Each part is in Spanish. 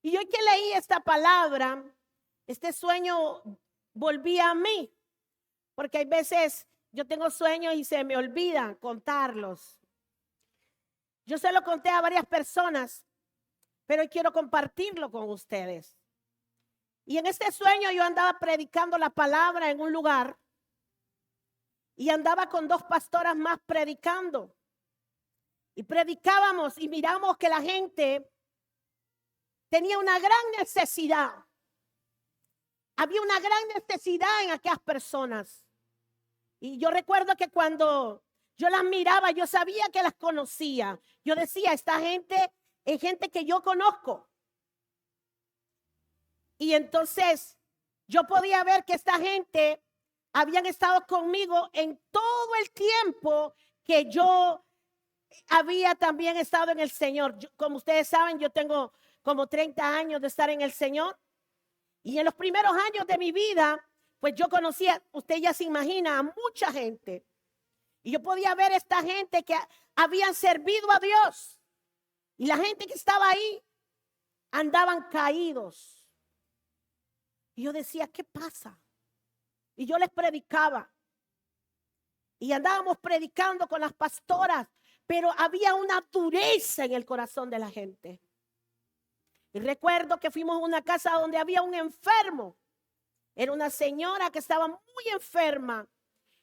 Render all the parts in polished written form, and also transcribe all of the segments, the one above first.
Y hoy que leí esta palabra, este sueño volvía a mí, porque hay veces yo tengo sueños y se me olvidan contarlos. Yo se lo conté a varias personas, pero hoy quiero compartirlo con ustedes. Y en este sueño yo andaba predicando la palabra en un lugar y andaba con 2 pastoras más predicando. Y predicábamos y miramos que la gente tenía una gran necesidad. Había una gran necesidad en aquellas personas. Y yo recuerdo que cuando yo las miraba, yo sabía que las conocía. Yo decía, esta gente es gente que yo conozco. Y entonces yo podía ver que esta gente habían estado conmigo en todo el tiempo que yo había también estado en el Señor. Como ustedes saben, yo tengo como 30 años de estar en el Señor. Y en los primeros años de mi vida, pues yo conocía, usted ya se imagina, a mucha gente. Y yo podía ver esta gente que habían servido a Dios. Y la gente que estaba ahí andaban caídos. Y yo decía, ¿qué pasa? Y yo les predicaba. Y andábamos predicando con las pastoras, pero había una dureza en el corazón de la gente. Y recuerdo que fuimos a una casa donde había un enfermo. Era una señora que estaba muy enferma.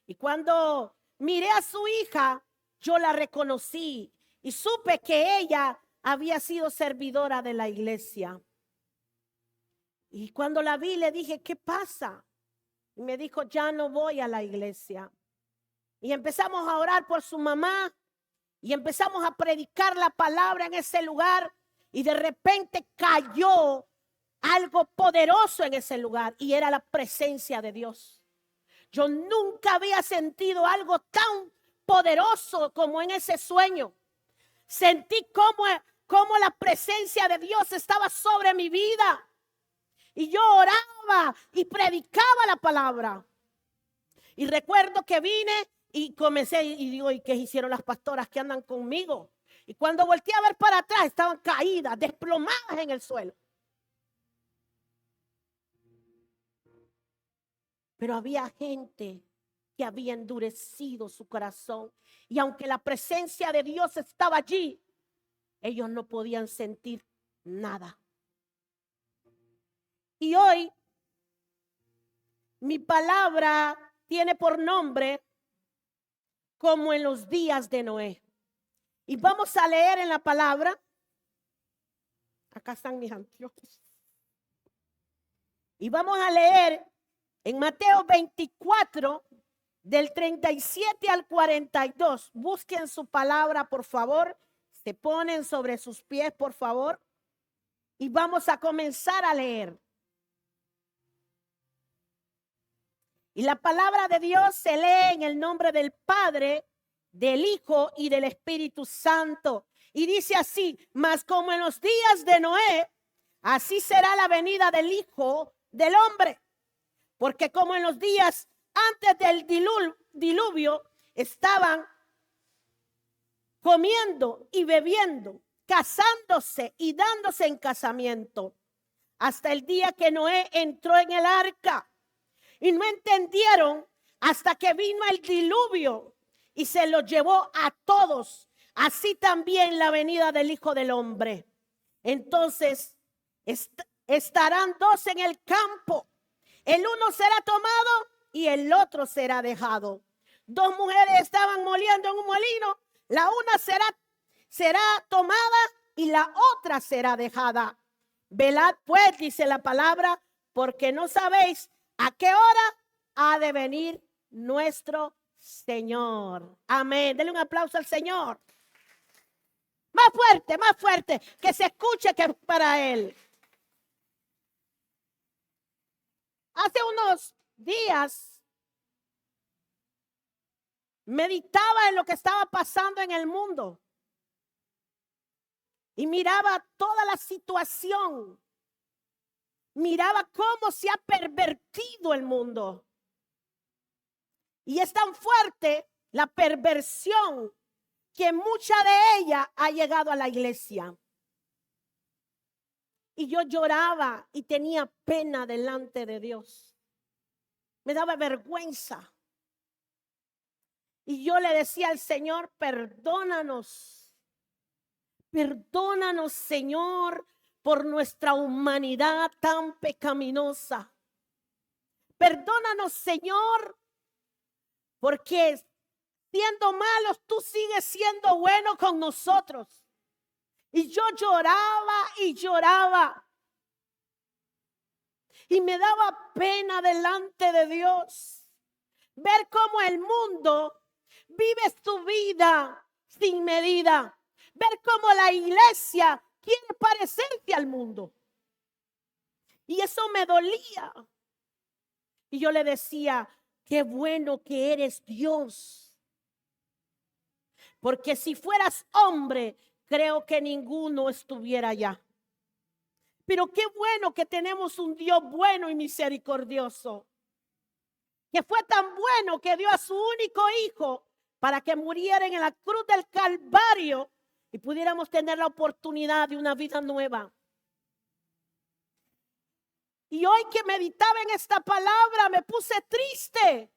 Y cuando miré a su hija, yo la reconocí y supe que ella había sido servidora de la iglesia. Y cuando la vi, le dije, ¿qué pasa? Y me dijo, ya no voy a la iglesia. Y empezamos a orar por su mamá y empezamos a predicar la palabra en ese lugar. Y de repente cayó algo poderoso en ese lugar y era la presencia de Dios. Yo nunca había sentido algo tan poderoso como en ese sueño. Sentí como la presencia de Dios estaba sobre mi vida. Y yo oraba y predicaba la palabra. Y recuerdo que vine y comencé y digo, ¿y qué hicieron las pastoras que andan conmigo? Y cuando volteé a ver para atrás, estaban caídas, desplomadas en el suelo. Pero había gente que había endurecido su corazón. Y aunque la presencia de Dios estaba allí, ellos no podían sentir nada. Y hoy, mi palabra tiene por nombre como en los días de Noé. Y vamos a leer en la palabra. Acá están mis anteojos. Y vamos a leer en Mateo 24, del 37 al 42. Busquen su palabra, por favor. Se ponen sobre sus pies, por favor. Y vamos a comenzar a leer. Y la palabra de Dios se lee en el nombre del Padre, del Hijo y del Espíritu Santo. Y dice así, mas como en los días de Noé, así será la venida del Hijo del Hombre. Porque como en los días antes del diluvio, estaban comiendo y bebiendo, casándose y dándose en casamiento, hasta el día que Noé entró en el arca. Y no entendieron hasta que vino el diluvio y se lo llevó a todos. Así también la venida del Hijo del Hombre. Entonces estarán 2 en el campo. El uno será tomado y el otro será dejado. 2 mujeres estaban moliendo en un molino. La una será tomada y la otra será dejada. Velad pues, dice la palabra, porque no sabéis a qué hora ha de venir nuestro Señor. Amén. Denle un aplauso al Señor. Más fuerte, que se escuche que es para Él. Hace unos días meditaba en lo que estaba pasando en el mundo y miraba toda la situación. Miraba cómo se ha pervertido el mundo. Y es tan fuerte la perversión que mucha de ella ha llegado a la iglesia. Y yo lloraba y tenía pena delante de Dios. Me daba vergüenza. Y yo le decía al Señor, perdónanos. Perdónanos, Señor, por nuestra humanidad tan pecaminosa. Perdónanos, Señor, porque siendo malos, tú sigues siendo bueno con nosotros. Y yo lloraba y lloraba. Y me daba pena delante de Dios ver cómo el mundo vive su vida sin medida. Ver cómo la iglesia quiere parecerse al mundo. Y eso me dolía. Y yo le decía, qué bueno que eres Dios. Porque si fueras hombre, creo que ninguno estuviera allá. Pero qué bueno que tenemos un Dios bueno y misericordioso. Que fue tan bueno que dio a su único hijo para que muriera en la cruz del Calvario y pudiéramos tener la oportunidad de una vida nueva. Y hoy que meditaba en esta palabra me puse triste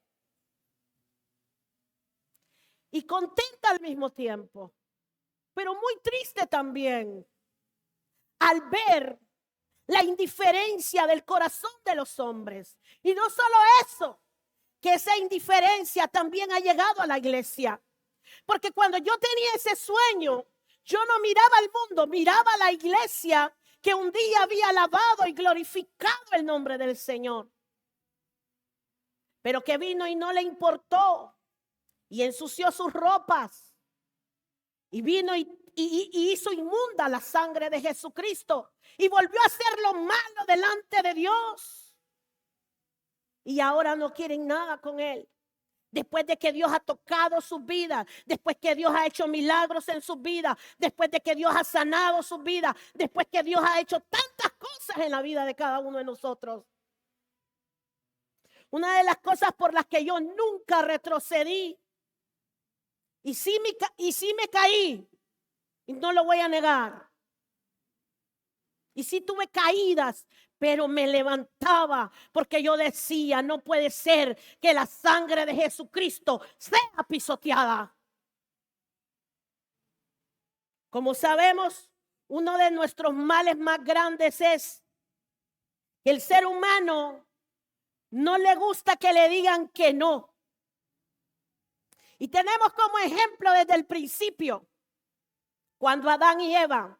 y contenta al mismo tiempo, pero muy triste también al ver la indiferencia del corazón de los hombres. Y no solo eso, que esa indiferencia también ha llegado a la iglesia. Porque cuando yo tenía ese sueño, yo no miraba al mundo, miraba a la iglesia que un día había alabado y glorificado el nombre del Señor. Pero que vino y no le importó y ensució sus ropas y vino y hizo inmunda la sangre de Jesucristo y volvió a hacer lo malo delante de Dios. Y ahora no quieren nada con él. Después de que Dios ha tocado sus vidas, después que Dios ha hecho milagros en sus vidas, después de que Dios ha sanado sus vidas, después que Dios ha hecho tantas cosas en la vida de cada uno de nosotros. Una de las cosas por las que yo nunca retrocedí y sí me caí, y no lo voy a negar. Y sí tuve caídas, pero me levantaba porque yo decía, no puede ser que la sangre de Jesucristo sea pisoteada. Como sabemos, uno de nuestros males más grandes es que el ser humano no le gusta que le digan que no. Y tenemos como ejemplo desde el principio, cuando Adán y Eva,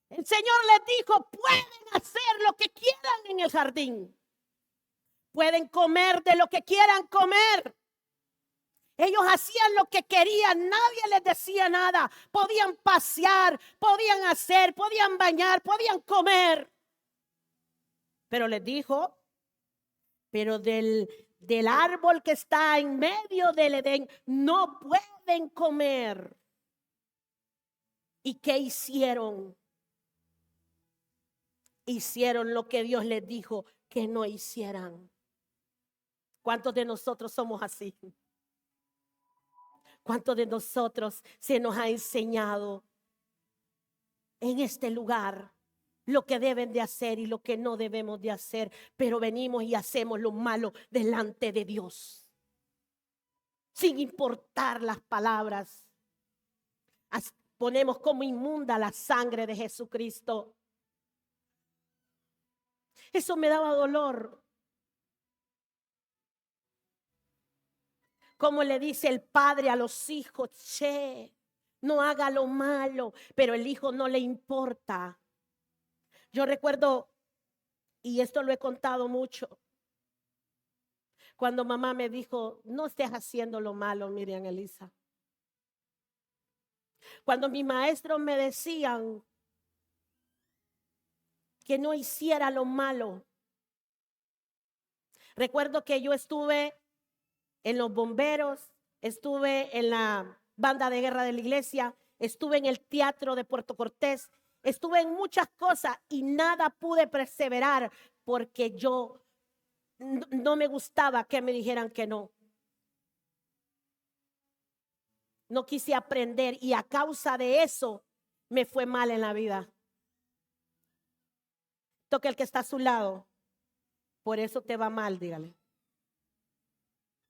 el Señor les dijo, pueden hacer lo que quieran en el jardín. Pueden comer de lo que quieran comer. Ellos hacían lo que querían, nadie les decía nada. Podían pasear, podían hacer, podían bañar, podían comer. Pero les dijo, pero del árbol que está en medio del Edén no pueden comer. ¿Y qué hicieron? Hicieron lo que Dios les dijo que no hicieran. ¿Cuántos de nosotros somos así? ¿Cuántos de nosotros se nos ha enseñado en este lugar lo que deben de hacer y lo que no debemos de hacer? Pero venimos y hacemos lo malo delante de Dios, sin importar las palabras. Ponemos como inmunda la sangre de Jesucristo. Eso me daba dolor. Como le dice el padre a los hijos, che, no haga lo malo, pero el hijo no le importa. Yo recuerdo, y esto lo he contado mucho, cuando mamá me dijo, no estés haciendo lo malo, Miriam Elisa. Cuando mis maestros me decían que no hiciera lo malo. Recuerdo que yo estuve en los bomberos, estuve en la banda de guerra de la iglesia, estuve en el teatro de Puerto Cortés, estuve en muchas cosas y nada pude perseverar porque yo no me gustaba que me dijeran que no. No quise aprender y a causa de eso me fue mal en la vida. Toque el que está a su lado. Por eso te va mal, dígale.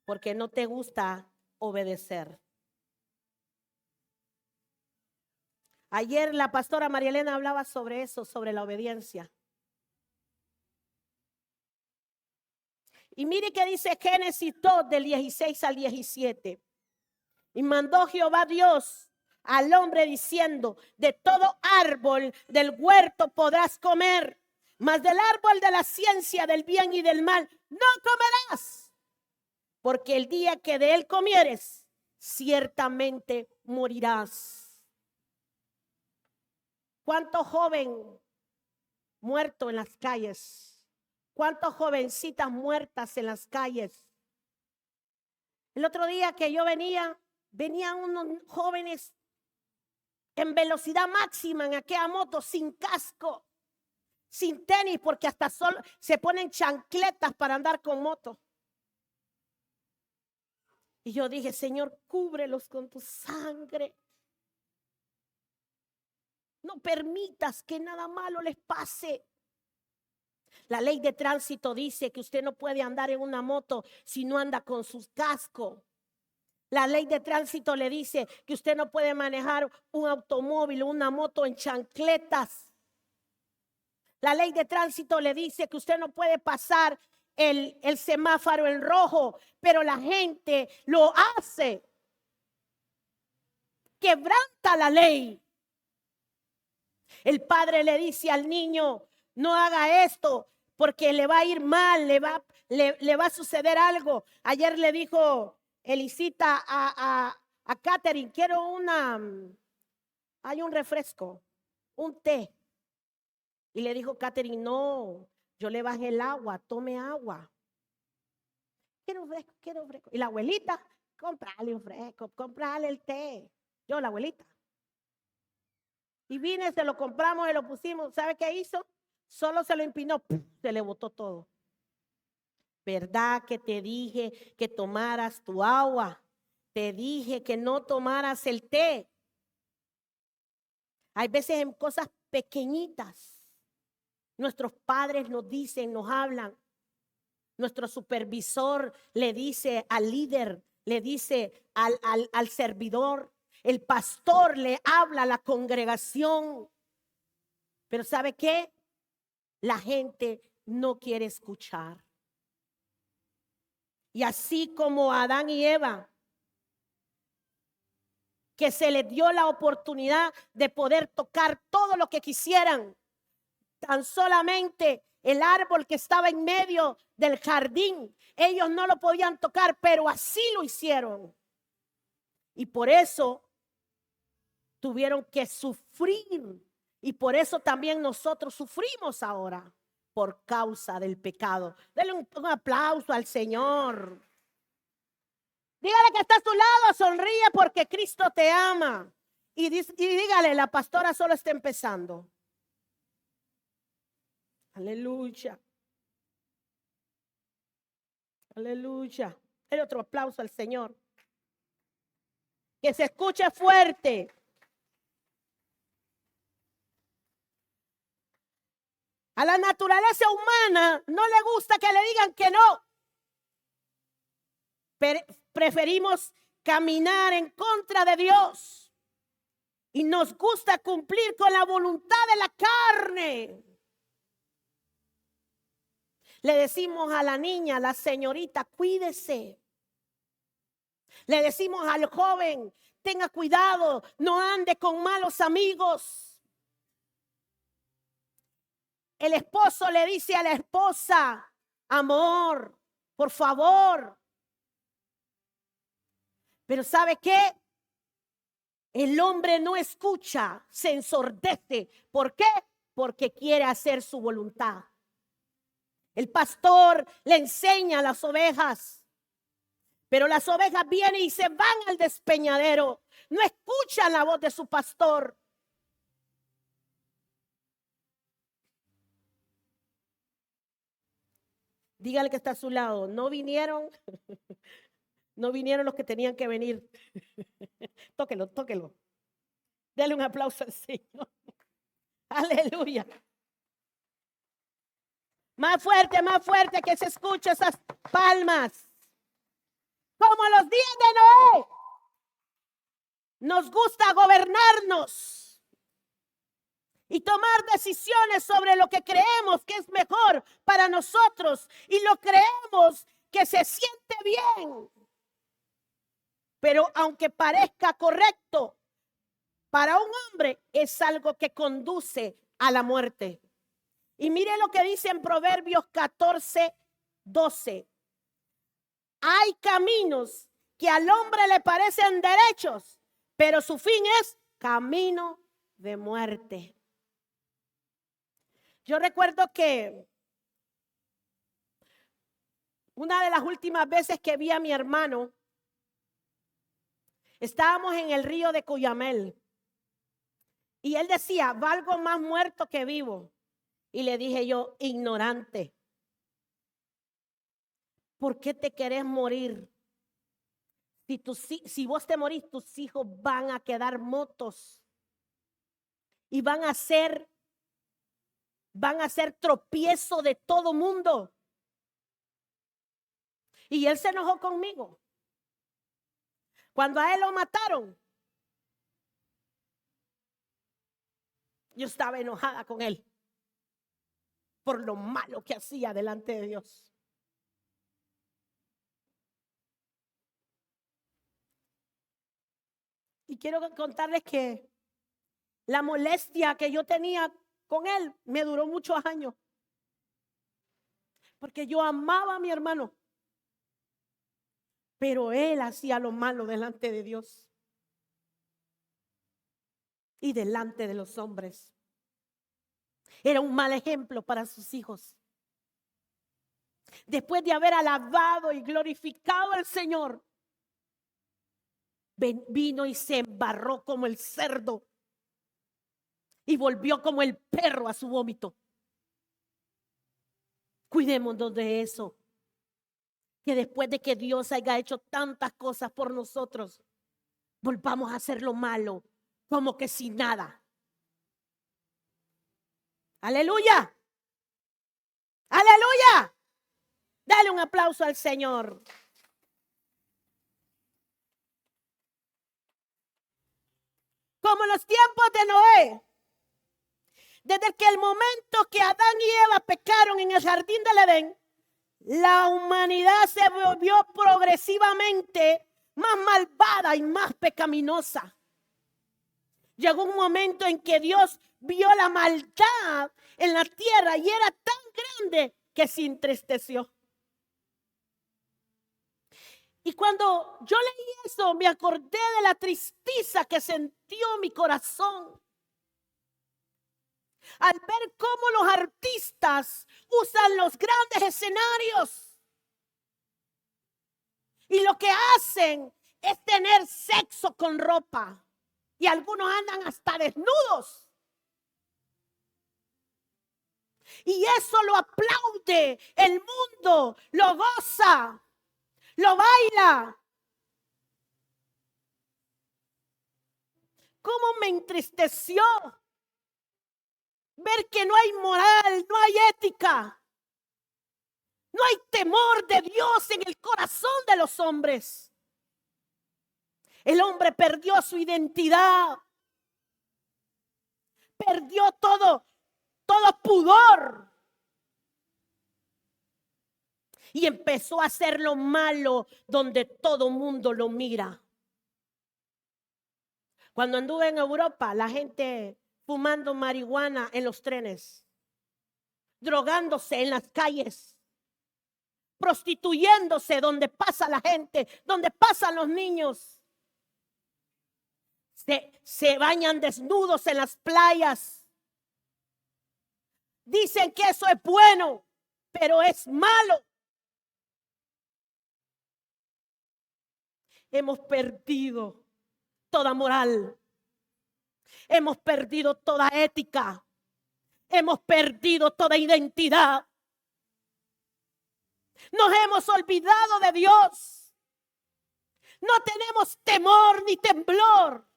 Porque no te gusta obedecer. Ayer la pastora María Elena hablaba sobre eso, sobre la obediencia. Y mire que dice Génesis 2 del 16 al 17. Y mandó Jehová Dios al hombre diciendo: de todo árbol del huerto podrás comer, mas del árbol de la ciencia del bien y del mal no comerás, porque el día que de él comieres, ciertamente morirás. ¿Cuánto joven muerto en las calles? ¿Cuántas jovencitas muertas en las calles? El otro día que yo venían unos jóvenes en velocidad máxima en aquella moto, sin casco, sin tenis, porque hasta solo se ponen chancletas para andar con moto. Y yo dije: Señor, cúbrelos con tu sangre. No permitas que nada malo les pase. La ley de tránsito dice que usted no puede andar en una moto si no anda con su casco. La ley de tránsito le dice que usted no puede manejar un automóvil o una moto en chancletas. La ley de tránsito le dice que usted no puede pasar el semáforo en rojo, pero la gente lo hace. Quebranta la ley. El padre le dice al niño: no haga esto porque le va a ir mal, le va a suceder algo. Ayer le dijo Elisita a Catherine: quiero hay un refresco, un té. Y le dijo Catherine: no, yo le bajé el agua, tome agua. Quiero fresco, quiero fresco. Y la abuelita: comprale un fresco, comprale el té. Yo, la abuelita. Y vine, se lo compramos y lo pusimos. ¿Sabe qué hizo? Solo se lo empinó, ¡pum!, se le botó todo. ¿Verdad que te dije que tomaras tu agua? Te dije que no tomaras el té. Hay veces en cosas pequeñitas nuestros padres nos dicen, nos hablan. Nuestro supervisor le dice al líder, le dice al servidor. El pastor le habla a la congregación. Pero ¿sabe qué? La gente no quiere escuchar. Y así como a Adán y Eva, que se les dio la oportunidad de poder tocar todo lo que quisieran, tan solamente el árbol que estaba en medio del jardín, ellos no lo podían tocar, pero así lo hicieron. Y por eso tuvieron que sufrir. Y por eso también nosotros sufrimos ahora, por causa del pecado. Denle un aplauso al Señor. Dígale que está a su lado, sonríe porque Cristo te ama. Y dígale: la pastora solo está empezando. Aleluya. Aleluya. El otro aplauso al Señor. Que se escuche fuerte. A la naturaleza humana no le gusta que le digan que no. Preferimos caminar en contra de Dios. Y nos gusta cumplir con la voluntad de la carne. Le decimos a la niña, a la señorita: cuídese. Le decimos al joven: tenga cuidado, no ande con malos amigos. El esposo le dice a la esposa: amor, por favor. Pero ¿sabe qué? El hombre no escucha, se ensordece. ¿Por qué? Porque quiere hacer su voluntad. El pastor le enseña a las ovejas, pero las ovejas vienen y se van al despeñadero. No escuchan la voz de su pastor. Dígale que está a su lado: no vinieron los que tenían que venir. Tóquelo, tóquelo. Dale un aplauso al Señor. Aleluya. más fuerte, que se escuche esas palmas. Como los días de Noé, nos gusta gobernarnos y tomar decisiones sobre lo que creemos que es mejor para nosotros y lo creemos que se siente bien. Pero aunque parezca correcto, para un hombre es algo que conduce a la muerte. Y mire lo que dice en Proverbios 14:12. Hay caminos que al hombre le parecen derechos, pero su fin es camino de muerte. Yo recuerdo que una de las últimas veces que vi a mi hermano, estábamos en el río de Cuyamel. Y él decía, valgo más muerto que vivo. Y le dije yo, ignorante, ¿por qué te querés morir? Si vos te morís, tus hijos van a quedar motos. Y van a ser tropiezo de todo mundo. Y él se enojó conmigo. Cuando a él lo mataron, yo estaba enojada con él por lo malo que hacía delante de Dios. Y quiero contarles que la molestia que yo tenía con él me duró muchos años. Porque yo amaba a mi hermano. Pero él hacía lo malo delante de Dios y delante de los hombres. Era un mal ejemplo para sus hijos. Después de haber alabado y glorificado al Señor, vino y se embarró como el cerdo y volvió como el perro a su vómito. Cuidémonos de eso. Que después de que Dios haya hecho tantas cosas por nosotros, volvamos a hacer lo malo como que sin nada. Aleluya. Aleluya. Dale un aplauso al Señor. Como en los tiempos de Noé, desde que el momento que Adán y Eva pecaron en el jardín del Edén, la humanidad se volvió progresivamente más malvada y más pecaminosa. Llegó un momento en que Dios vio la maldad en la tierra y era tan grande que se entristeció. Y cuando yo leí eso, me acordé de la tristeza que sintió mi corazón al ver cómo los artistas usan los grandes escenarios y lo que hacen es tener sexo con ropa y algunos andan hasta desnudos y eso lo aplaude el mundo, lo goza, lo baila. ¿Cómo me entristeció ver que no hay moral, no hay ética, no hay temor de Dios en el corazón de los hombres? El hombre perdió su identidad, perdió todo pudor y empezó a hacer lo malo donde todo mundo lo mira. Cuando anduve en Europa, la gente fumando marihuana en los trenes, drogándose en las calles, prostituyéndose donde pasa la gente, donde pasan los niños. Se bañan desnudos en las playas. Dicen que eso es bueno, pero es malo. Hemos perdido toda moral. Hemos perdido toda ética. Hemos perdido toda identidad. Nos hemos olvidado de Dios. No tenemos temor ni temblor.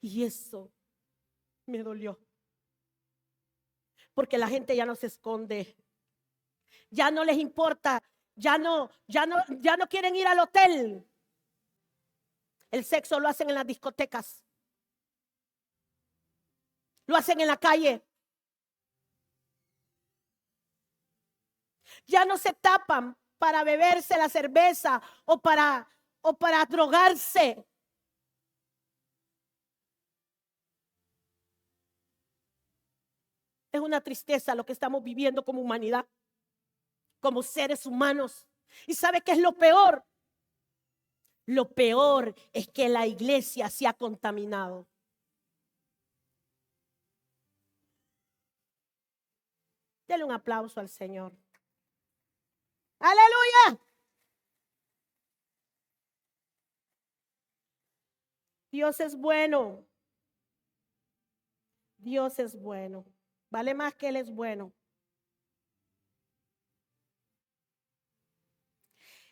Y eso Me dolió. Porque la gente ya no se esconde. Ya no les importa. Ya no quieren ir al hotel. El sexo lo hacen en las discotecas. Lo hacen en la calle. Ya no se tapan para beberse la cerveza o para drogarse. Es una tristeza lo que estamos viviendo como humanidad, como seres humanos. ¿Y sabe qué es lo peor? Lo peor es que la iglesia se ha contaminado. Dele un aplauso al Señor. ¡Aleluya! Dios es bueno. Dios es bueno. Vale más que Él es bueno.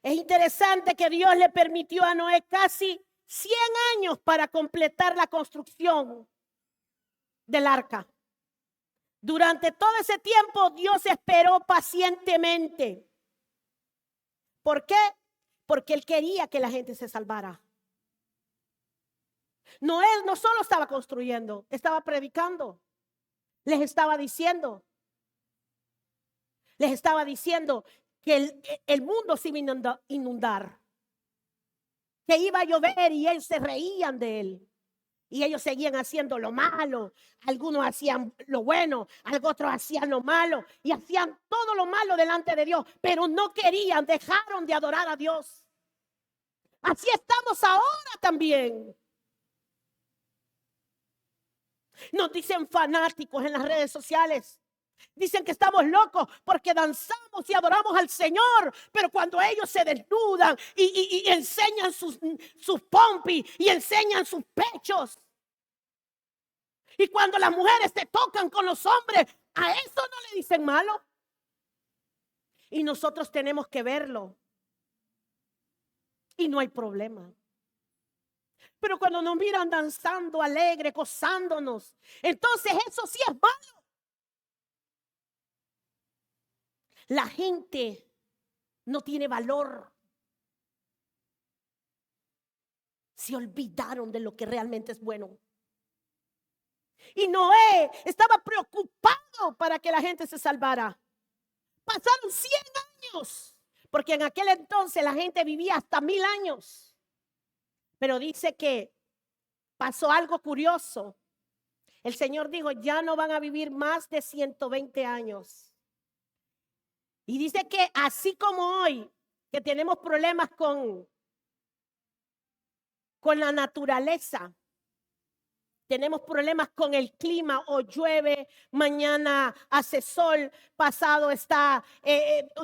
Es interesante que Dios le permitió a Noé casi 100 años para completar la construcción del arca. Durante todo ese tiempo Dios esperó pacientemente. ¿Por qué? Porque Él quería que la gente se salvara. Noé no solo estaba construyendo, estaba predicando. Les estaba diciendo que el mundo se iba a inundar, que iba a llover y ellos se reían de él. Y ellos seguían haciendo lo malo. Algunos hacían lo bueno, otros hacían lo malo y hacían todo lo malo delante de Dios, pero no querían, dejaron de adorar a Dios. Así estamos ahora también. Nos dicen fanáticos en las redes sociales. Dicen que estamos locos porque danzamos y adoramos al Señor, pero cuando ellos se desnudan y enseñan sus pompis y enseñan sus pechos, y cuando las mujeres se tocan con los hombres, a eso no le dicen malo. Y nosotros tenemos que verlo y no hay problema. Pero cuando nos miran danzando alegre, gozándonos, entonces eso sí es malo. La gente no tiene valor. Se olvidaron de lo que realmente es bueno. Y Noé estaba preocupado para que la gente se salvara. Pasaron 100 años, porque en aquel entonces la gente vivía hasta 1000 años. Pero dice que pasó algo curioso. El Señor dijo, ya no van a vivir más de 120 años. Y dice que así como hoy, que tenemos problemas con la naturaleza, tenemos problemas con el clima, o llueve, mañana hace sol, pasado está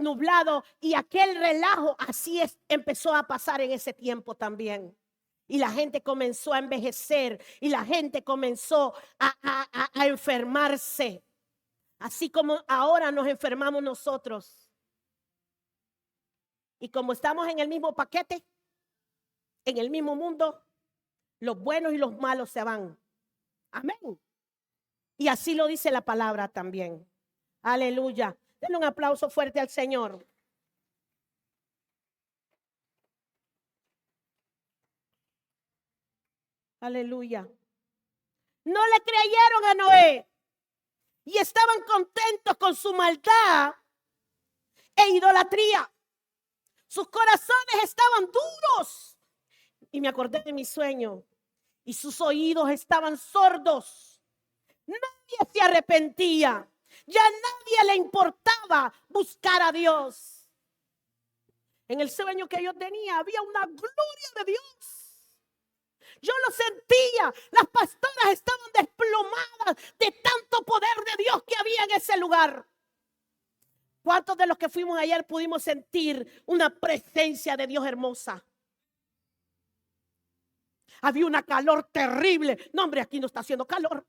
nublado, y aquel relajo, así empezó a pasar en ese tiempo también. Y la gente comenzó a envejecer y la gente comenzó a enfermarse. Así como ahora nos enfermamos nosotros. Y como estamos en el mismo paquete, en el mismo mundo, los buenos y los malos se van. Amén. Y así lo dice la palabra también. Aleluya. Denle un aplauso fuerte al Señor. Aleluya. No le creyeron a Noé y estaban contentos con su maldad e idolatría. Sus corazones estaban duros. Y me acordé de mi sueño. Y sus oídos estaban sordos. Nadie se arrepentía. Ya a nadie le importaba buscar a Dios. En el sueño que yo tenía había una gloria de Dios. Yo lo sentía. Las pastoras estaban desplomadas de tanto poder de Dios que había en ese lugar. ¿Cuántos de los que fuimos ayer pudimos sentir una presencia de Dios hermosa? Había una calor terrible. No, hombre, aquí no está haciendo calor.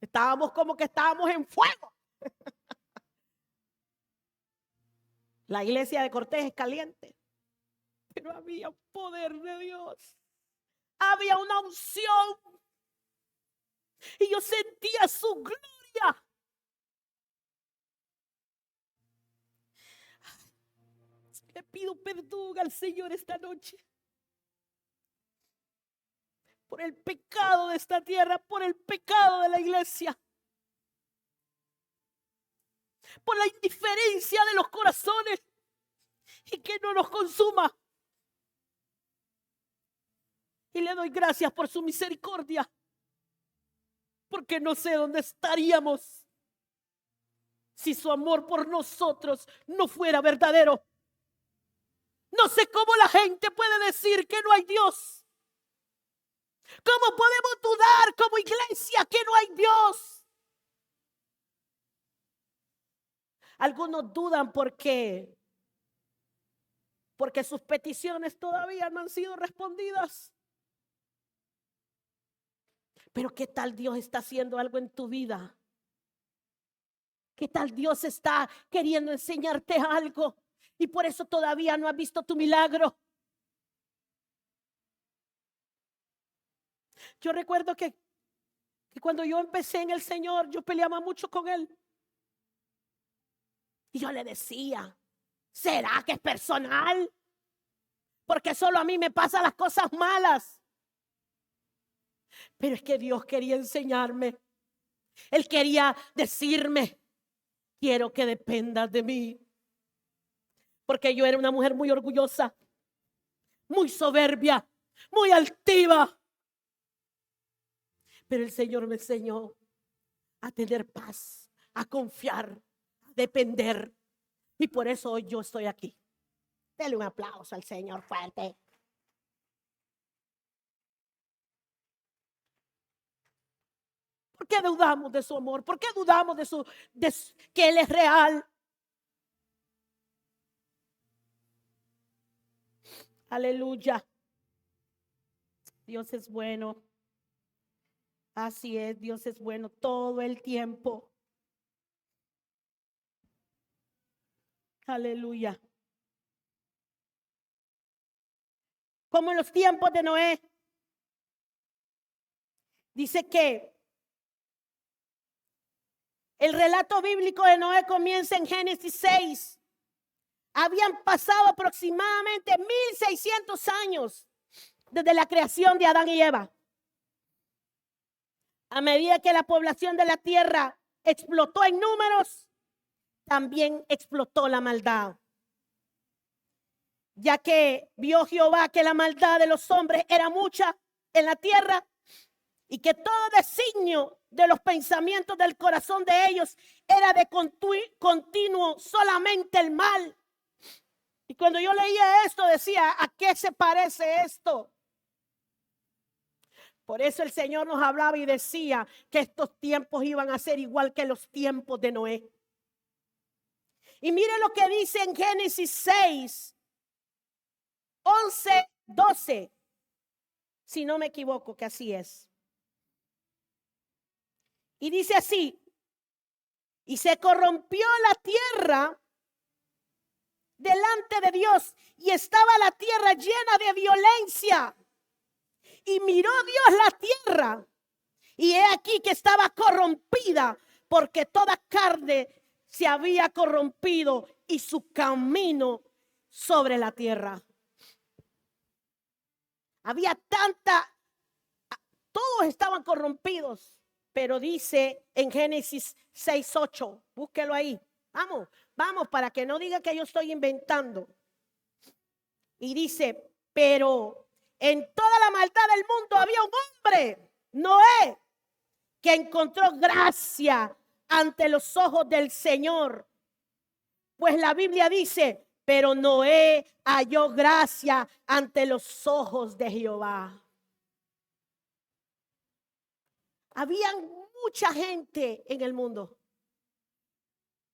Estábamos como que estábamos en fuego. La iglesia de Cortés es caliente, pero había un poder de Dios. Había una unción. y yo sentía su gloria. Le pido perdón al Señor esta noche por el pecado de esta tierra, por el pecado de la iglesia, por la indiferencia de los corazones y que no nos consuma. Y le doy gracias por su misericordia, porque no sé dónde estaríamos si su amor por nosotros no fuera verdadero. No sé cómo la gente puede decir que no hay Dios. ¿Cómo podemos dudar como iglesia que no hay Dios? Algunos dudan porque sus peticiones todavía no han sido respondidas. Pero ¿qué tal Dios está haciendo algo en tu vida? ¿Qué tal Dios está queriendo enseñarte algo? Y por eso todavía no has visto tu milagro. Yo recuerdo que cuando yo empecé en el Señor, yo peleaba mucho con Él. Y yo le decía, ¿será que es personal? Porque solo a mí me pasan las cosas malas. Pero es que Dios quería enseñarme. Él quería decirme, quiero que dependas de mí. Porque yo era una mujer muy orgullosa, muy soberbia, muy altiva. Pero el Señor me enseñó a tener paz, a confiar, a depender. Y por eso hoy yo estoy aquí. Dele un aplauso al Señor fuerte. ¿Por qué dudamos de su amor? ¿Por qué dudamos de que Él es real? Aleluya. Dios es bueno. Así es, Dios es bueno todo el tiempo. Aleluya. Como en los tiempos de Noé. Dice que el relato bíblico de Noé comienza en Génesis 6. Habían pasado aproximadamente 1600 años desde la creación de Adán y Eva. A medida que la población de la tierra explotó en números, también explotó la maldad. Ya que vio Jehová que la maldad de los hombres era mucha en la tierra y que todo designio de los pensamientos del corazón de ellos era de continuo solamente el mal. Y cuando yo leía esto decía, ¿a qué se parece esto? Por eso el Señor nos hablaba y decía que estos tiempos iban a ser igual que los tiempos de Noé. Y mire lo que dice en Génesis 6, 11, 12. Si no me equivoco, que así es. Y dice así: y se corrompió la tierra delante de Dios, y estaba la tierra llena de violencia. Y miró Dios la tierra, y he aquí que estaba corrompida, porque toda carne se había corrompido y su camino sobre la tierra. Había todos estaban corrompidos, pero dice en Génesis 6:8, búsquelo ahí. Vamos, para que no diga que yo estoy inventando. Y dice, pero en toda la maldad del mundo había un hombre, Noé, que encontró gracia ante los ojos del Señor. Pues la Biblia dice, pero Noé halló gracia ante los ojos de Jehová. Había mucha gente en el mundo,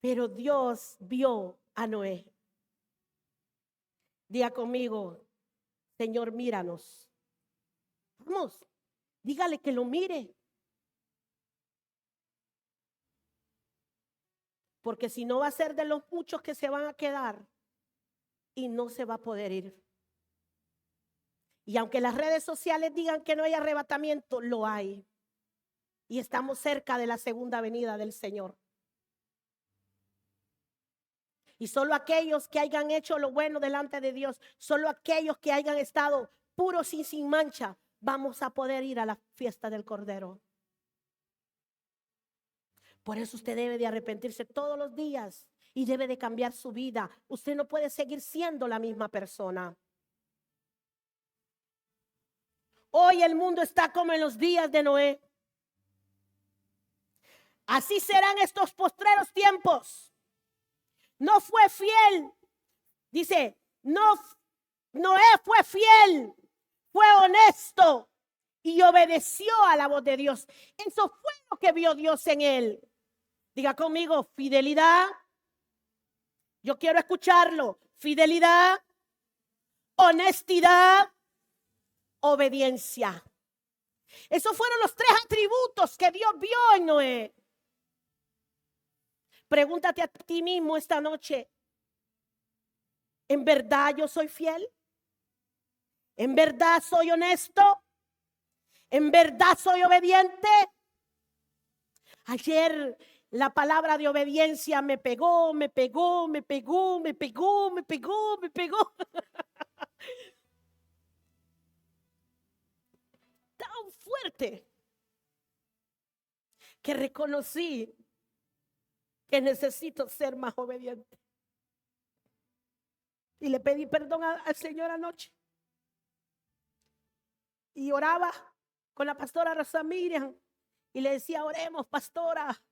pero Dios vio a Noé. Diga conmigo, Señor, míranos. Vamos, dígale que lo mire. Porque si no va a ser de los muchos que se van a quedar y no se va a poder ir. Y aunque las redes sociales digan que no hay arrebatamiento, lo hay. y estamos cerca de la segunda venida del Señor. Y solo aquellos que hayan hecho lo bueno delante de Dios, solo aquellos que hayan estado puros y sin mancha, vamos a poder ir a la fiesta del Cordero. Por eso usted debe de arrepentirse todos los días y debe de cambiar su vida. Usted no puede seguir siendo la misma persona. Hoy el mundo está como en los días de Noé. Así serán estos postreros tiempos. No fue fiel. Dice, Noé fue fiel, fue honesto y obedeció a la voz de Dios. Eso fue lo que vio Dios en él. Diga conmigo, fidelidad. Yo quiero escucharlo. Fidelidad, honestidad, obediencia. Esos fueron los 3 atributos que Dios vio en Noé. Pregúntate a ti mismo esta noche, ¿en verdad yo soy fiel? ¿En verdad soy honesto? ¿En verdad soy obediente? Ayer la palabra de obediencia me pegó. Tan fuerte que reconocí que necesito ser más obediente. Y le pedí perdón al Señor anoche. Y oraba con la pastora Rosa Miriam. Y le decía, oremos, pastora,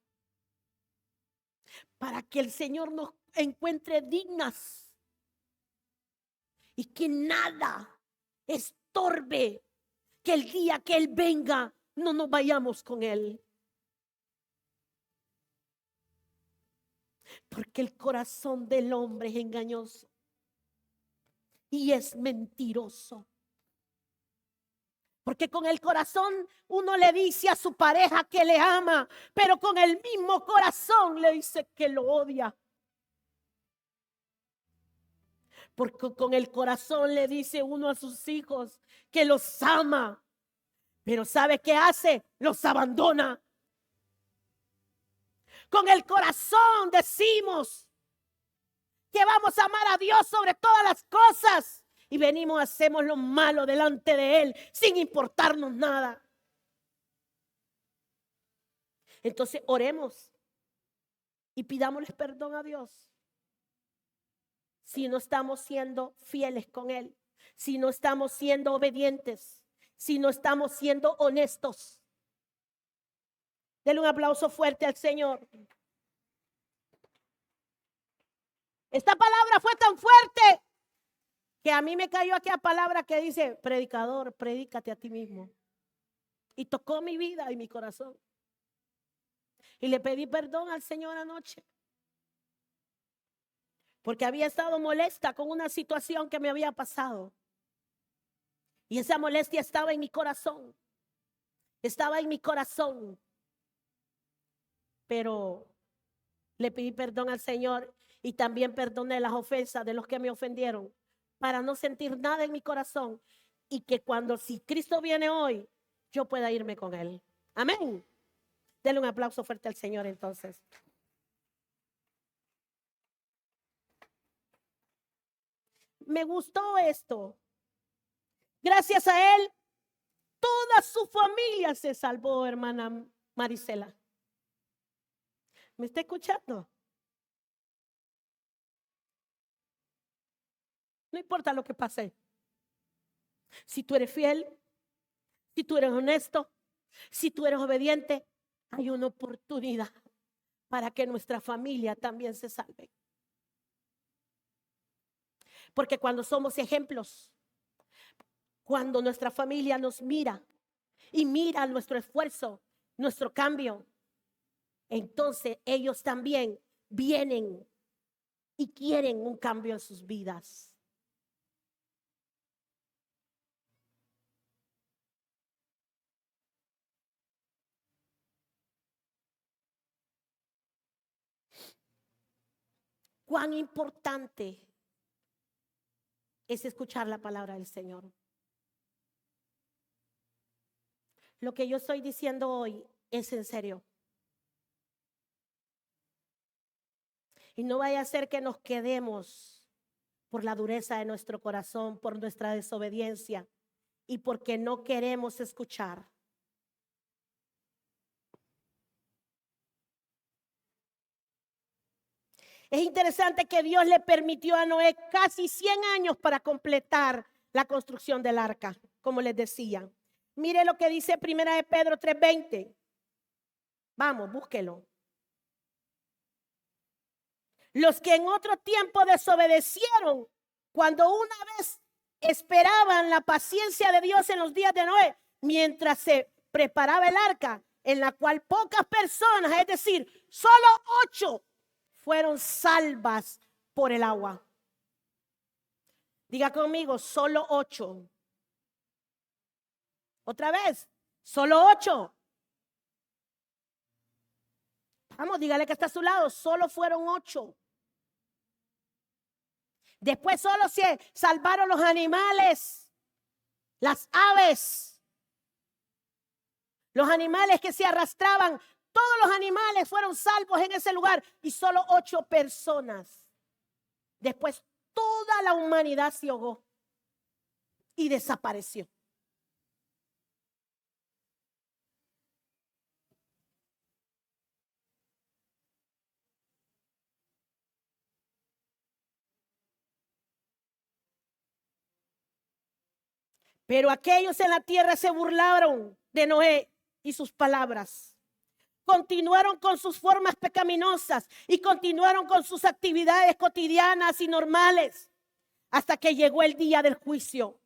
para que el Señor nos encuentre dignas. Y que nada estorbe que el día que Él venga no nos vayamos con Él. Porque el corazón del hombre es engañoso y es mentiroso. Porque con el corazón uno le dice a su pareja que le ama, pero con el mismo corazón le dice que lo odia. Porque con el corazón le dice uno a sus hijos que los ama, pero ¿sabe qué hace? Los abandona. Con el corazón decimos que vamos a amar a Dios sobre todas las cosas. Y venimos, hacemos lo malo delante de Él sin importarnos nada. Entonces oremos y pidámosle perdón a Dios. Si no estamos siendo fieles con Él, si no estamos siendo obedientes, si no estamos siendo honestos. Denle un aplauso fuerte al Señor. Esta palabra fue tan fuerte que a mí me cayó aquella palabra que dice, predicador, predícate a ti mismo. Y tocó mi vida y mi corazón. Y le pedí perdón al Señor anoche. Porque había estado molesta con una situación que me había pasado. Y esa molestia estaba en mi corazón. Estaba en mi corazón. Pero le pedí perdón al Señor y también perdoné las ofensas de los que me ofendieron, para no sentir nada en mi corazón y que cuando, si Cristo viene hoy, yo pueda irme con Él. Amén. Denle un aplauso fuerte al Señor entonces. Me gustó esto. Gracias a Él, toda su familia se salvó, hermana Marisela. ¿Me está escuchando? No importa lo que pase. Si tú eres fiel, si tú eres honesto, si tú eres obediente, hay una oportunidad para que nuestra familia también se salve. Porque cuando somos ejemplos, cuando nuestra familia nos mira y mira nuestro esfuerzo, nuestro cambio, entonces ellos también vienen y quieren un cambio en sus vidas. Cuán importante es escuchar la palabra del Señor. Lo que yo estoy diciendo hoy Es en serio. Y no vaya a ser que nos quedemos por la dureza de nuestro corazón, por nuestra desobediencia y porque no queremos escuchar. Es interesante que Dios le permitió a Noé casi 100 años para completar la construcción del arca, como les decía. Mire lo que dice 1 de Pedro 3:20. Vamos, búsquelo. Los que en otro tiempo desobedecieron, cuando una vez esperaban la paciencia de Dios en los días de Noé, mientras se preparaba el arca, en la cual pocas personas, es decir, solo 8, fueron salvas por el agua. Diga conmigo, solo 8. Otra vez, solo 8. Vamos, dígale que está a su lado, solo fueron 8. Después solo se salvaron los animales, las aves, los animales que se arrastraban. Todos los animales fueron salvos en ese lugar y solo 8 personas. Después toda la humanidad se ahogó y desapareció. Pero aquellos en la tierra se burlaron de Noé y sus palabras. Continuaron con sus formas pecaminosas y continuaron con sus actividades cotidianas y normales hasta que llegó el día del juicio.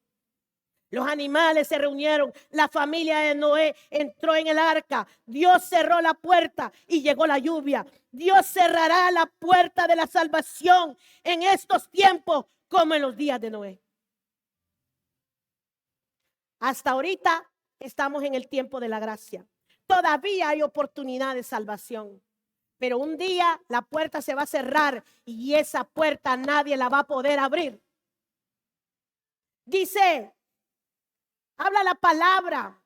Los animales se reunieron, la familia de Noé entró en el arca, Dios cerró la puerta y llegó la lluvia. Dios cerrará la puerta de la salvación en estos tiempos como en los días de Noé. Hasta ahorita estamos en el tiempo de la gracia. Todavía hay oportunidad de salvación. Pero un día la puerta se va a cerrar y esa puerta nadie la va a poder abrir. Dice, habla la palabra.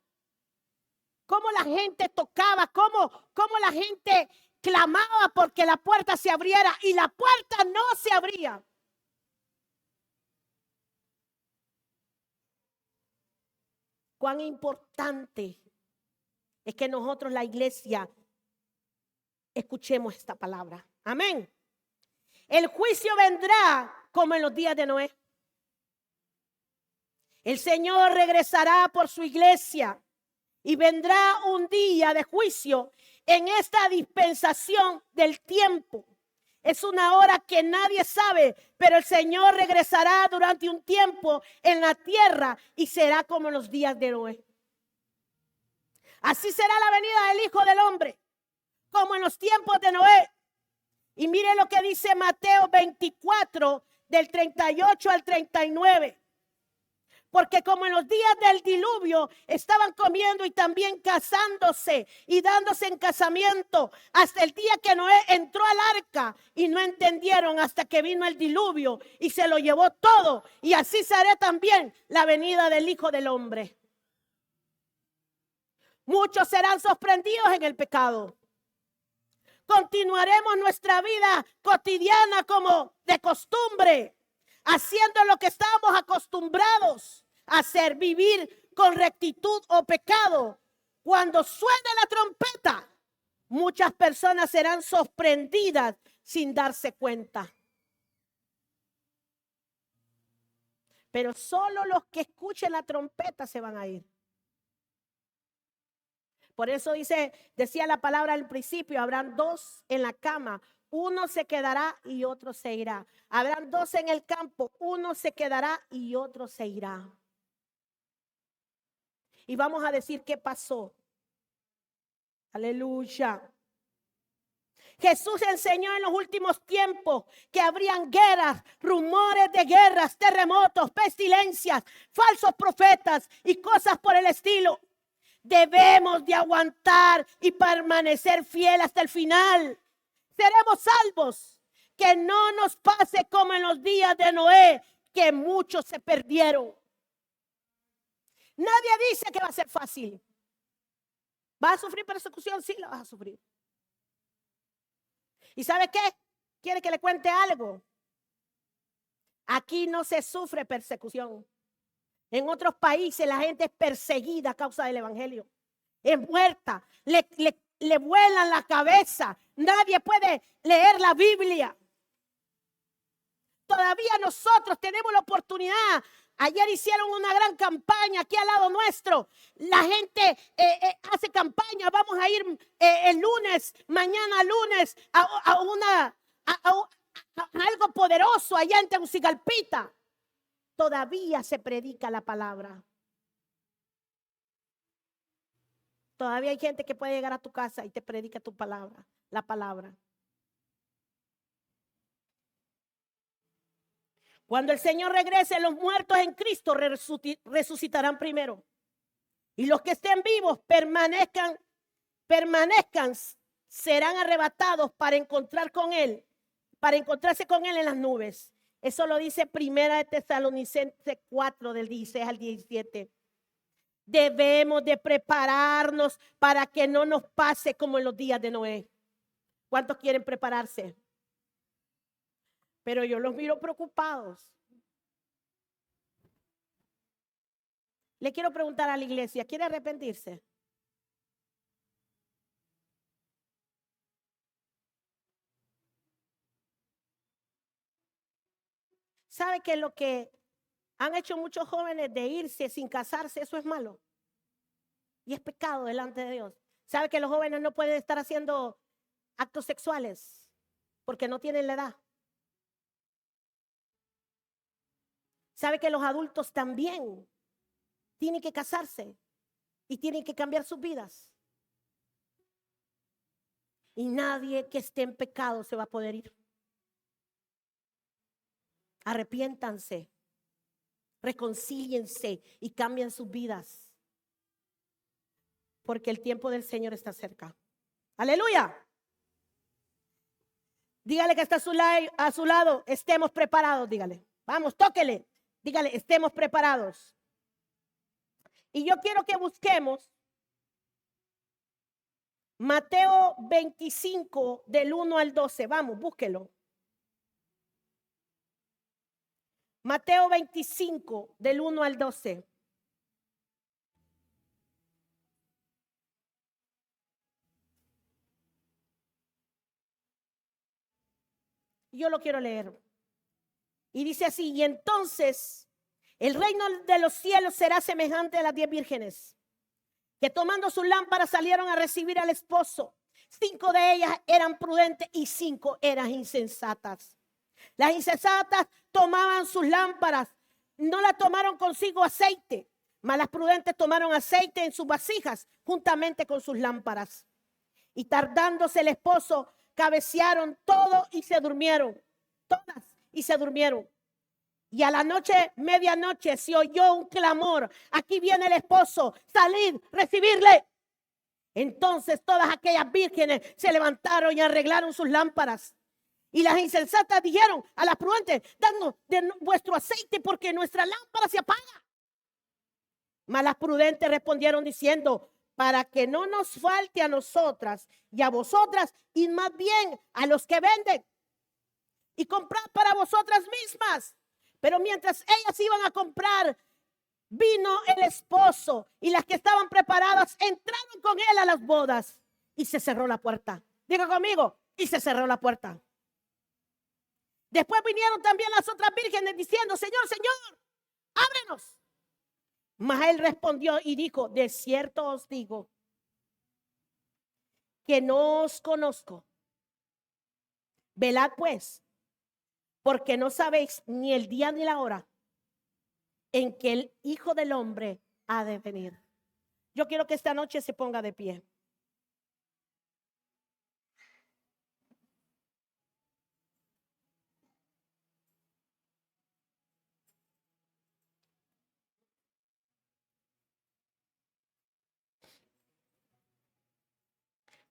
Cómo la gente tocaba, cómo la gente clamaba porque la puerta se abriera y la puerta no se abría. Cuán importante es que nosotros, la iglesia, escuchemos esta palabra. Amén. El juicio vendrá como en los días de Noé. El Señor regresará por su iglesia y vendrá un día de juicio en esta dispensación del tiempo. Es una hora que nadie sabe, pero el Señor regresará durante un tiempo en la tierra y será como en los días de Noé. Así será la venida del Hijo del Hombre, como en los tiempos de Noé. Y mire lo que dice Mateo 24, del 38 al 39. Porque como en los días del diluvio estaban comiendo y también casándose y dándose en casamiento hasta el día que Noé entró al arca y no entendieron hasta que vino el diluvio y se lo llevó todo. Y así será también la venida del Hijo del Hombre. Muchos serán sorprendidos en el pecado. Continuaremos nuestra vida cotidiana como de costumbre, haciendo lo que estamos acostumbrados a hacer, vivir con rectitud o pecado. Cuando suene la trompeta, muchas personas serán sorprendidas sin darse cuenta. Pero solo los que escuchen la trompeta se van a ir. Por eso decía la palabra al principio, habrán 2 en la cama, uno se quedará y otro se irá. Habrán 2 en el campo, uno se quedará y otro se irá. Y vamos a decir qué pasó. Aleluya. Jesús enseñó en los últimos tiempos que habrían guerras, rumores de guerras, terremotos, pestilencias, falsos profetas y cosas por el estilo. Debemos de aguantar y permanecer fiel hasta el final. Seremos salvos. Que no nos pase como en los días de Noé, que muchos se perdieron. Nadie dice que va a ser fácil. ¿Vas a sufrir persecución? Sí, la vas a sufrir. ¿Y sabe qué? ¿Quiere que le cuente algo? Aquí no se sufre persecución. En otros países la gente es perseguida a causa del evangelio. Es muerta, le vuelan la cabeza. Nadie puede leer la Biblia. Todavía nosotros tenemos la oportunidad. Ayer hicieron una gran campaña aquí al lado nuestro. La gente hace campaña. Vamos a ir el lunes, mañana lunes, a algo poderoso allá en Tegucigalpita. Todavía se predica la palabra. Todavía hay gente que puede llegar a tu casa y te predica tu palabra, la palabra. Cuando el Señor regrese, los muertos en Cristo resucitarán primero. Y los que estén vivos permanezcan, serán arrebatados para encontrarse con Él en las nubes. Eso lo dice Primera de Tesalonicenses 4, del 16 al 17. Debemos de prepararnos para que no nos pase como en los días de Noé. ¿Cuántos quieren prepararse? Pero yo los miro preocupados. Le quiero preguntar a la iglesia, ¿quiere arrepentirse? ¿Sabe que lo que han hecho muchos jóvenes de irse sin casarse, eso es malo? Y es pecado delante de Dios. ¿Sabe que los jóvenes no pueden estar haciendo actos sexuales porque no tienen la edad? ¿Sabe que los adultos también tienen que casarse y tienen que cambiar sus vidas? Y nadie que esté en pecado se va a poder ir. Arrepiéntanse, reconcíliense y cambien sus vidas, porque el tiempo del Señor está cerca. Aleluya. Dígale que está a su lado, estemos preparados, dígale. Vamos, tóquele. Dígale, estemos preparados. Y yo quiero que busquemos Mateo 25 del 1 al 12. Vamos, búsquelo. Mateo 25 del 1 al 12. Yo lo quiero leer. Y dice así: y entonces el reino de los cielos será semejante a las 10 vírgenes que tomando sus lámparas salieron a recibir al esposo. 5 de ellas eran prudentes y 5 eran insensatas. Las insensatas tomaban sus lámparas, no la tomaron consigo aceite, mas las prudentes tomaron aceite en sus vasijas juntamente con sus lámparas. Y tardándose el esposo, cabecearon todo y se durmieron, todas, y se durmieron. Y a la noche, medianoche, se oyó un clamor: aquí viene el esposo, salid, recibirle. Entonces todas aquellas vírgenes se levantaron y arreglaron sus lámparas. Y las insensatas dijeron a las prudentes: dadnos de vuestro aceite, porque nuestra lámpara se apaga. Mas las prudentes respondieron diciendo: para que no nos falte a nosotras y a vosotras, y más bien a los que venden, y comprad para vosotras mismas. Pero mientras ellas iban a comprar, vino el esposo, y las que estaban preparadas entraron con él a las bodas, y se cerró la puerta. Diga conmigo: y se cerró la puerta. Después vinieron también las otras vírgenes diciendo: Señor, Señor, ábrenos. Mas él respondió y dijo: de cierto os digo que no os conozco. Velad pues, porque no sabéis ni el día ni la hora en que el Hijo del Hombre ha de venir. Yo quiero que esta noche se ponga de pie.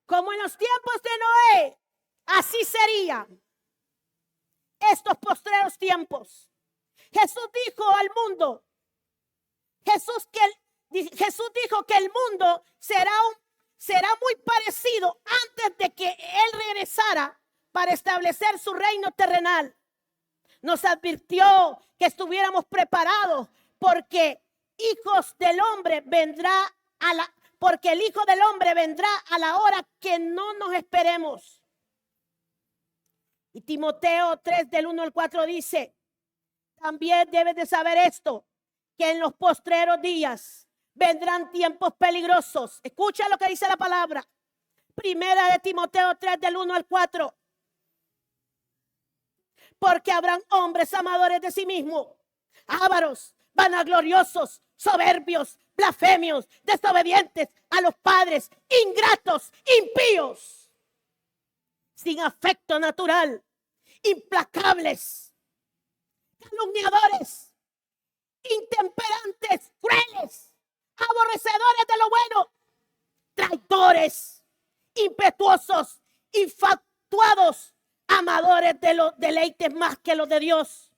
Como en los tiempos de Noé, así sería estos postreros tiempos. Jesús dijo al mundo, Jesús dijo que el mundo será muy parecido antes de que Él regresara para establecer su reino terrenal. Nos advirtió que estuviéramos preparados porque hijos del hombre vendrá porque el Hijo del Hombre vendrá a la hora que no nos esperemos. Y Timoteo 3 del 1 al 4 dice, también debes de saber esto, que en los postreros días vendrán tiempos peligrosos. Escucha lo que dice la palabra. Primera de Timoteo 3 del 1 al 4. Porque habrán hombres amadores de sí mismos, ávaros, vanagloriosos, soberbios, blasfemios, desobedientes a los padres, ingratos, impíos, sin afecto natural, implacables, calumniadores, intemperantes, crueles, aborrecedores de lo bueno, traidores, impetuosos, infatuados, amadores de los deleites más que los de Dios,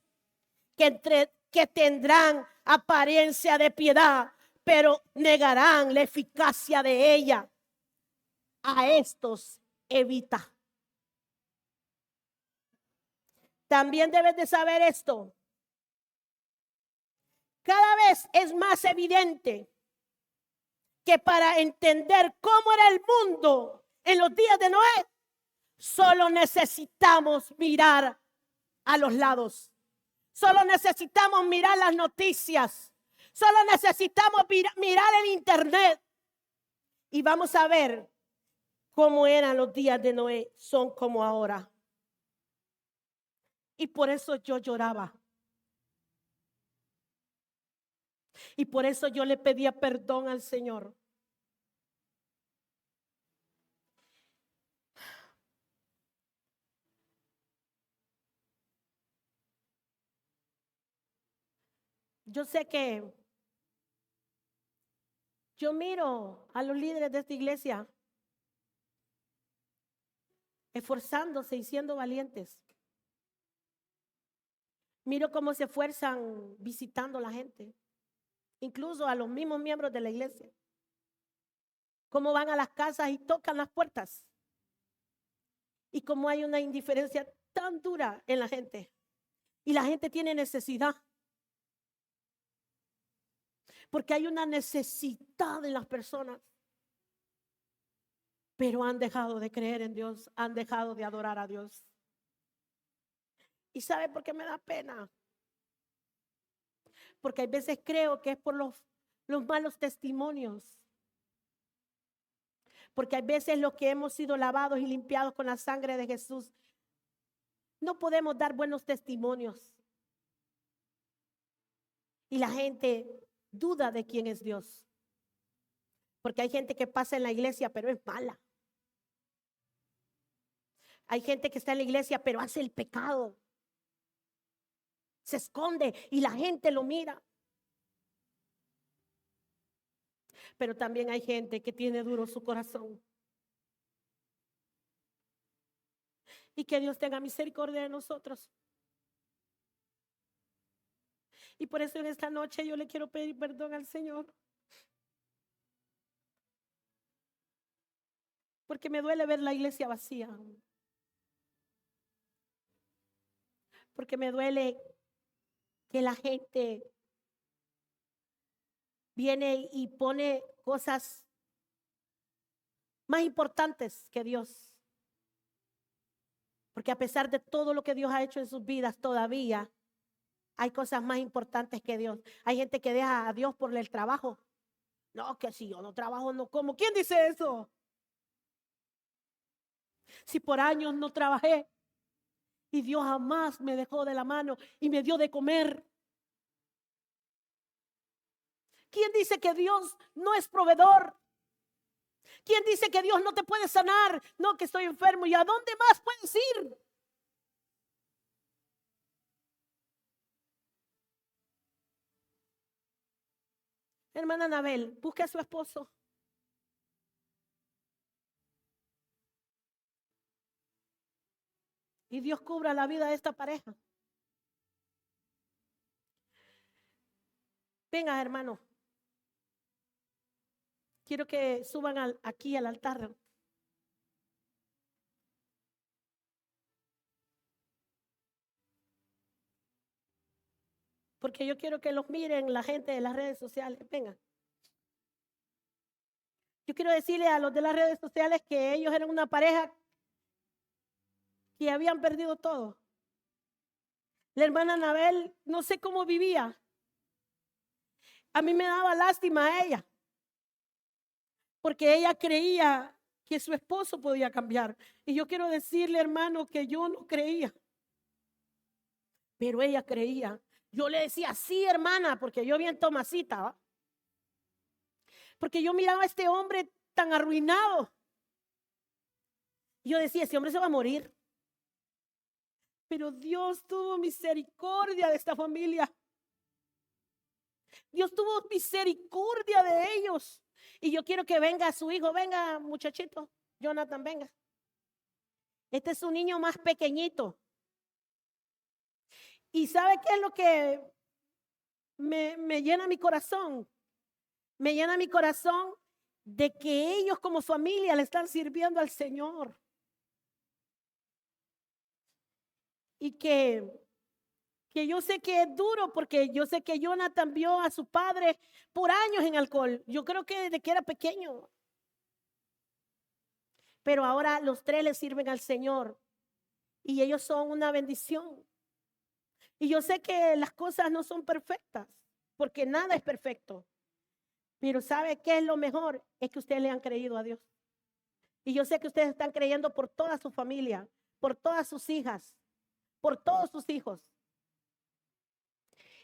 que tendrán apariencia de piedad, pero negarán la eficacia de ella. A estos evita. También debes de saber esto. Cada vez es más evidente que para entender cómo era el mundo en los días de Noé, solo necesitamos mirar a los lados. Solo necesitamos mirar las noticias. Solo necesitamos mirar el internet. Y vamos a ver cómo eran los días de Noé. Son como ahora. Y por eso yo lloraba. Y por eso yo le pedía perdón al Señor. Yo sé que yo miro a los líderes de esta iglesia esforzándose y siendo valientes. Miro cómo se esfuerzan visitando a la gente, incluso a los mismos miembros de la iglesia. Cómo van a las casas y tocan las puertas. Y cómo hay una indiferencia tan dura en la gente. Y la gente tiene necesidad. Porque hay una necesidad en las personas. Pero han dejado de creer en Dios, han dejado de adorar a Dios. ¿Y sabe por qué me da pena? Porque hay veces creo que es por los malos testimonios. Porque hay veces los que hemos sido lavados y limpiados con la sangre de Jesús, no podemos dar buenos testimonios. Y la gente duda de quién es Dios. Porque hay gente que pasa en la iglesia pero es mala. Hay gente que está en la iglesia pero hace el pecado. Se esconde y la gente lo mira. Pero también hay gente que tiene duro su corazón. Y que Dios tenga misericordia de nosotros. Y por eso en esta noche yo le quiero pedir perdón al Señor. Porque me duele ver la iglesia vacía. Porque me duele que la gente viene y pone cosas más importantes que Dios. Porque a pesar de todo lo que Dios ha hecho en sus vidas, todavía hay cosas más importantes que Dios. Hay gente que deja a Dios por el trabajo. No, que si yo no trabajo, no como. ¿Quién dice eso? Si por años no trabajé y Dios jamás me dejó de la mano y me dio de comer. ¿Quién dice que Dios no es proveedor? ¿Quién dice que Dios no te puede sanar? No, que estoy enfermo. ¿Y a dónde más puedes ir? Hermana Anabel, busque a su esposo. Y Dios cubra la vida de esta pareja. Venga, hermano. quiero que suban aquí al altar. Porque yo quiero que los miren la gente de las redes sociales. Venga. Yo quiero decirle a los de las redes sociales que ellos eran una pareja que habían perdido todo. La hermana Anabel, no sé cómo vivía. A mí me daba lástima a ella, porque ella creía que su esposo podía cambiar. Y yo quiero decirle, hermano, que yo no creía, pero ella creía. Yo le decía, sí, hermana, porque yo bien Tomasita, ¿va? Porque yo miraba a este hombre tan arruinado. Yo decía, ese hombre se va a morir. Pero Dios tuvo misericordia de esta familia. Dios tuvo misericordia de ellos. Y yo quiero que venga su hijo. Venga, muchachito. Jonathan, venga. Este es un niño más pequeñito. ¿Y sabe qué es lo que me llena mi corazón? Me llena mi corazón de que ellos como familia le están sirviendo al Señor. Y que yo sé que es duro, porque yo sé que Jonathan vio a su padre por años en alcohol. Yo creo que desde que era pequeño. Pero ahora los tres le sirven al Señor. Y ellos son una bendición. Y yo sé que las cosas no son perfectas, porque nada es perfecto. Pero ¿sabe qué es lo mejor? Es que ustedes le han creído a Dios. Y yo sé que ustedes están creyendo por toda su familia, por todas sus hijas, por todos sus hijos.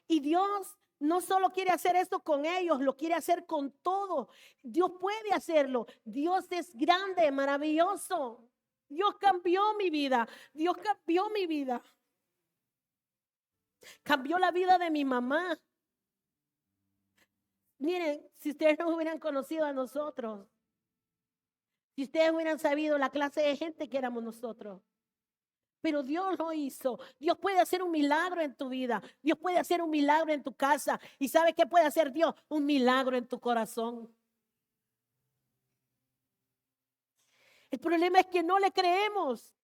Y Dios no solo quiere hacer esto con ellos, lo quiere hacer con todo. Dios puede hacerlo. Dios es grande, maravilloso. Dios cambió mi vida. Dios cambió mi vida. Cambió la vida de mi mamá. Miren, si ustedes no hubieran conocido a nosotros, si ustedes hubieran sabido la clase de gente que éramos nosotros. Pero Dios lo hizo. Dios puede hacer un milagro en tu vida. Dios puede hacer un milagro en tu casa. ¿Y sabe qué puede hacer Dios? Un milagro en tu corazón. El problema es que no le creemos.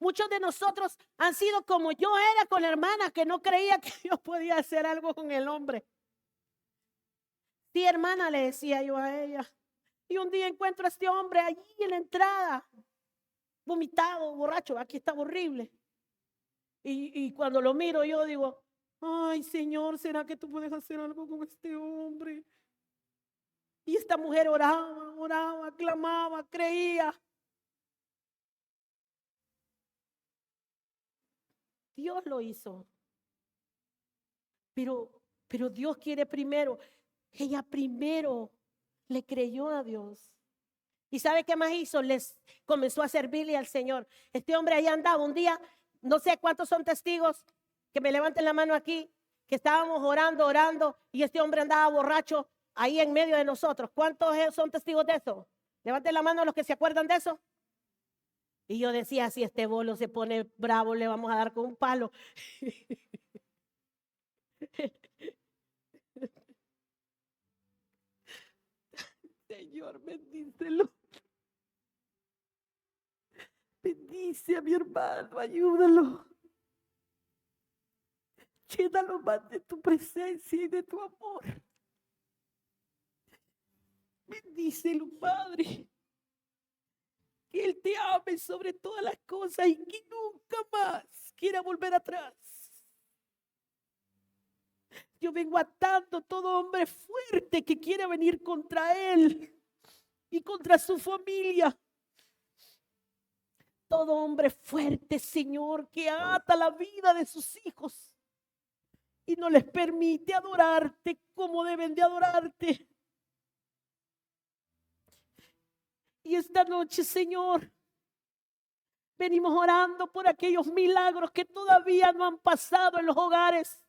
Muchos de nosotros han sido como yo era con la hermana, que no creía que Dios podía hacer algo con el hombre. Sí, hermana, le decía yo a ella. Y un día encuentro a este hombre allí en la entrada, vomitado, borracho. Aquí estaba horrible. Y cuando lo miro yo digo, ay, Señor, ¿será que tú puedes hacer algo con este hombre? Y esta mujer oraba, clamaba, creía. Dios lo hizo. Pero Dios quiere primero. Ella primero le creyó a Dios. ¿Y sabe qué más hizo? Les comenzó a servirle al Señor. Este hombre ahí andaba un día, no sé cuántos son testigos, que me levanten la mano aquí, que estábamos orando, y este hombre andaba borracho ahí en medio de nosotros. ¿Cuántos son testigos de eso? Levanten la mano los que se acuerdan de eso. Y yo decía, si este bolo se pone bravo, le vamos a dar con un palo. Señor, bendícelo. Bendice a mi hermano, ayúdalo. Llénalo más de tu presencia y de tu amor. Bendícelo, Padre. Que Él te ame sobre todas las cosas y que nunca más quiera volver atrás. Yo vengo atando todo hombre fuerte que quiere venir contra Él y contra su familia. Todo hombre fuerte, Señor, que ata la vida de sus hijos y no les permite adorarte como deben de adorarte. Y esta noche, Señor, venimos orando por aquellos milagros que todavía no han pasado en los hogares,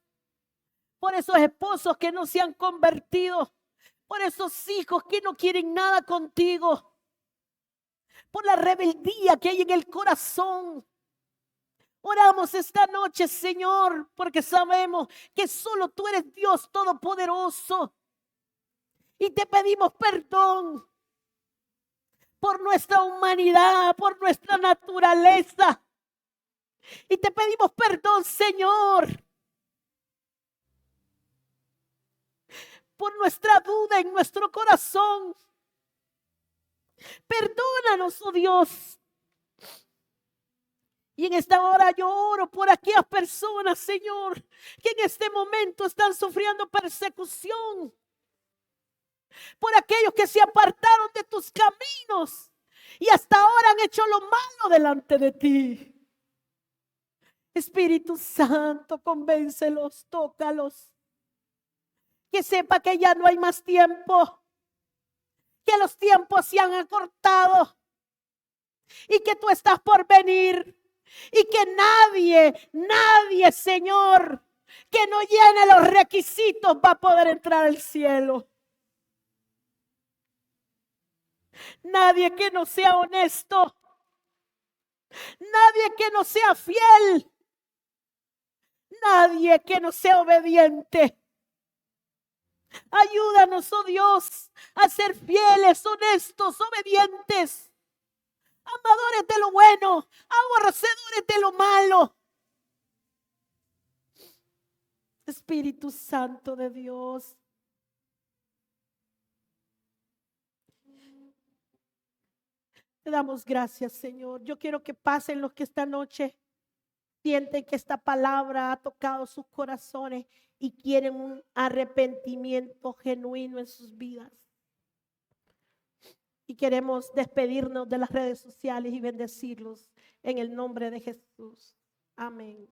por esos esposos que no se han convertido, por esos hijos que no quieren nada contigo, por la rebeldía que hay en el corazón. Oramos esta noche, Señor, porque sabemos que solo tú eres Dios todopoderoso. Y te pedimos perdón por nuestra humanidad, por nuestra naturaleza. Y te pedimos perdón, Señor, por nuestra duda en nuestro corazón. Perdónanos, oh Dios. Y en esta hora yo oro por aquellas personas, Señor, que en este momento están sufriendo persecución. Por aquellos que se apartaron de tus caminos y hasta ahora han hecho lo malo delante de ti. Espíritu Santo, convéncelos, tócalos. Que sepa que ya no hay más tiempo, que los tiempos se han acortado y que tú estás por venir y que nadie, Señor, que no llene los requisitos va a poder entrar al cielo. Nadie que no sea honesto, nadie que no sea fiel, nadie que no sea obediente. Ayúdanos, oh Dios, a ser fieles, honestos, obedientes, amadores de lo bueno, aborrecedores de lo malo. Espíritu Santo de Dios, te damos gracias, Señor. Yo quiero que pasen los que esta noche sienten que esta palabra ha tocado sus corazones y quieren un arrepentimiento genuino en sus vidas. Y queremos despedirnos de las redes sociales y bendecirlos en el nombre de Jesús. Amén.